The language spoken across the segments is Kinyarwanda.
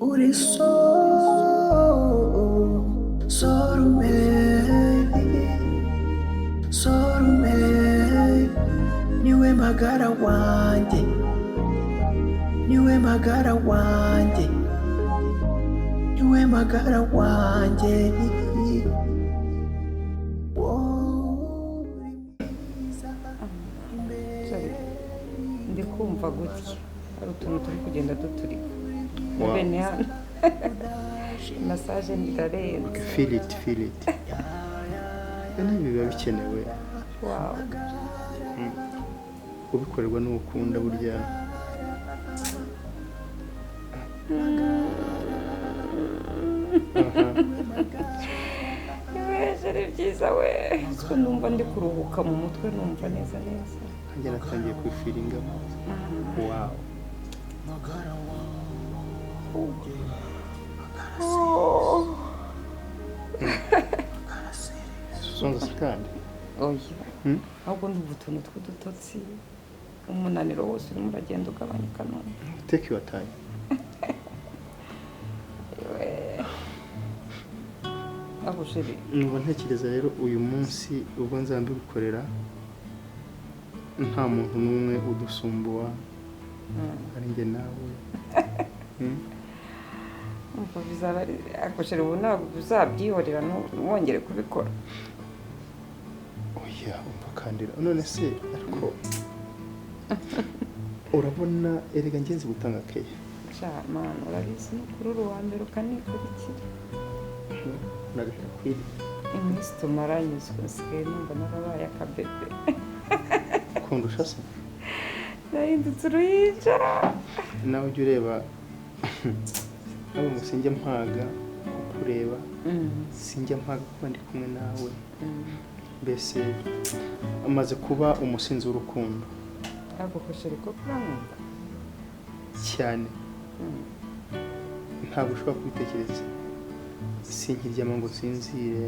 Uri sorume niwe magara wanjye niwe magara wanjye niwe magara wanjye ndi kumva gutya hari utuntu turi kugenda duturika bene hano massage ndirarenze feel it bene biba bikenewe wow ubikorerwa n'ukunda burya ari byiza we ko numva ndi kuruhuka mu mutwe numva neza nanjye natangiye kwifiringa wow sonza sikandi oya ahubwo ndumva utuntu tw'udutotsi umunaniro wose urimo uragenda ugabanyuka none take your time aho sheri nuba ntekereza rero uyu munsi ubwo nzambigukorera nta muntu n'umwe udusumbuwa ari njye nawe umva bizaba ari akoshera ubu ntabwo uzabyihorera wongere kubikora oya umva kandira none se ariko urabona erega ngenzi gutanga keya mana urabizi no kuri uru wa mbere ukanikurikira nagashaka kwiri iminsi tumaranyuzwe nsigaye numva narabaye akabebe kundusha se nahindutse uruhinja nawe ujya ureba nawe ngo sinjya mpaga kukureba sinjya mpaga kuba ndi kumwe nawe mbese amaze kuba umusinzi w'urukundo ntabwo kosheri ko kuramwumva cyane ntabwo ushobora kubitekereza sinkiryama ngo nsinzire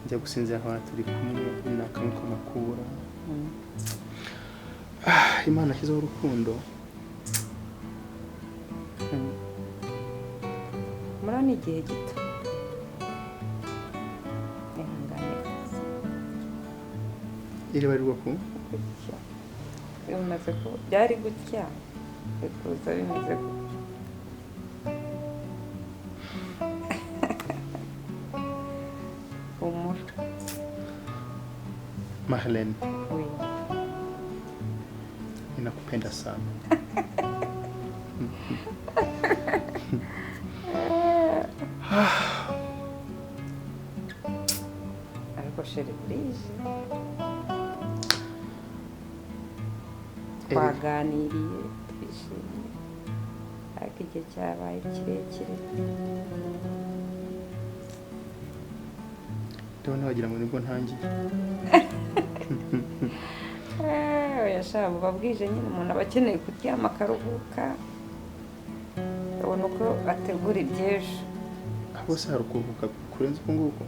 njya gusinzira nkaba turi kumwe n'akantu k'amakura imana ashyizeho urukundo muri ni igihe gito ihangane iribarirwa ku bimaze ko byari gutya bikuza bimeze gutya umura Marlene oui ninakupenda sana ariko sheri burije twaganiriye twishimye ariko igihe cyabaye kirekire ndabona wagira ngo nibwo ntangiye yashaka buba bwije nyine umuntu aba akeneye kuryama akaruhuka urabona uko ategura iby'ejo bose hari ukuruhuka kurenza uko nguko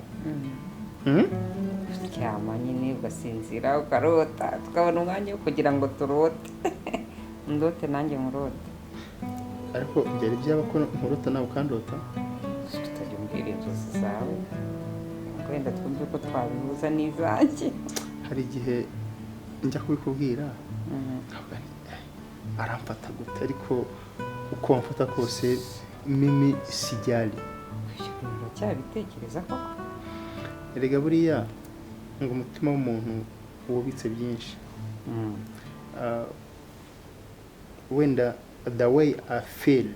uryama nyine ugasinzira ukarota tukabona umwanya wo kugira ngo turote ndote nanjye murote ariko byari byaba ko nkurota nawe ukandota tutajya umbwira inzozi zawe wenda twumve ko twabihuza n'izanjye hari igihe njya kubikubwira aramfata gute ariko uko wamfata kose mimi sijali uracyabitekereza koko erega buriya ngo umutima w'umuntu wubitse byinshi wenda the way I feel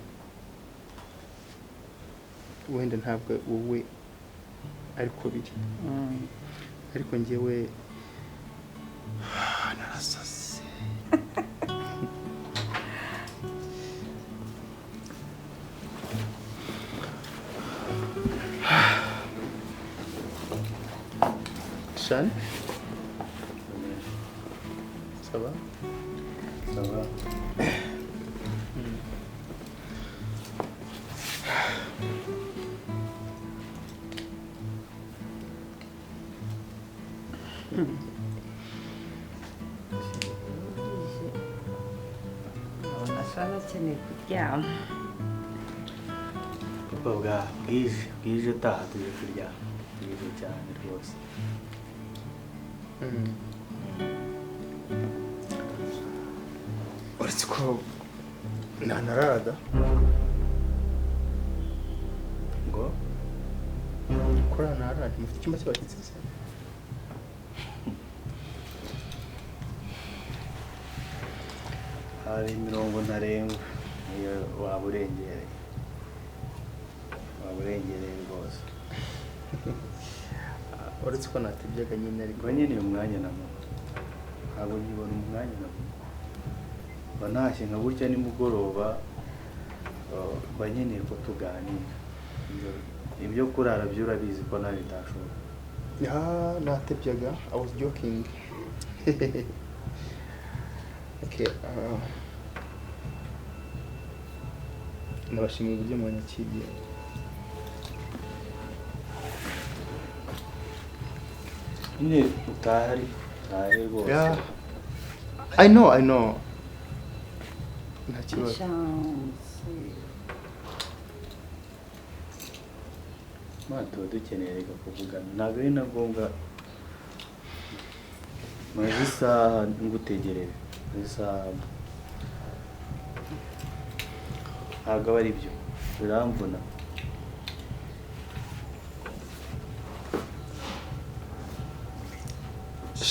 wenda ntabwo wowe ariko biri ariko njyewe narasase Sean ça va Abona akeneye kuryama bwije utaha tuje kuryama bwije cyane rwose. uretse ko nanarada ngo kora narada mufite icyumba cy'abashyitsi se hari mirongo ntarengwa iyo waba urengereye rwose. uretse ko natebyaga nyine ariko nyine uyu mwanya na muntu ntabwo nkibona umwanya na muntu mba ntashye nka gutya nimugoroba mba nkeneye ko tuganira ibyo kurara byo urabizi ko nawe bitashoboka. natebyaga I was joking. Okay, nabashimiye uburyo mwanyakiriye. nyine utahe rwose. Yeah, I know nta kibazo. tuba dukeneye reka kuvugana ntabwo ari na ngombwa maze isaha ngutegerere isaha ntabwo aba ari byo biramvuna.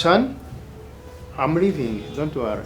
Sean, I'm leaving, don't worry.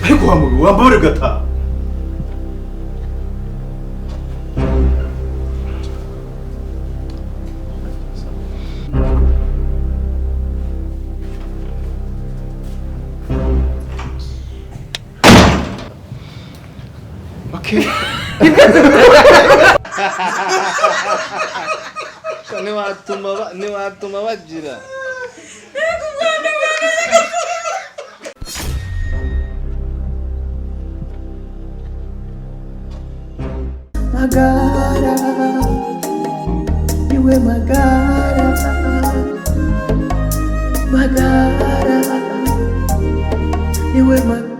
ariko wambure gata Okay. Niwatuma bagira Magara, niwe Magara, Magara, niwe Magara.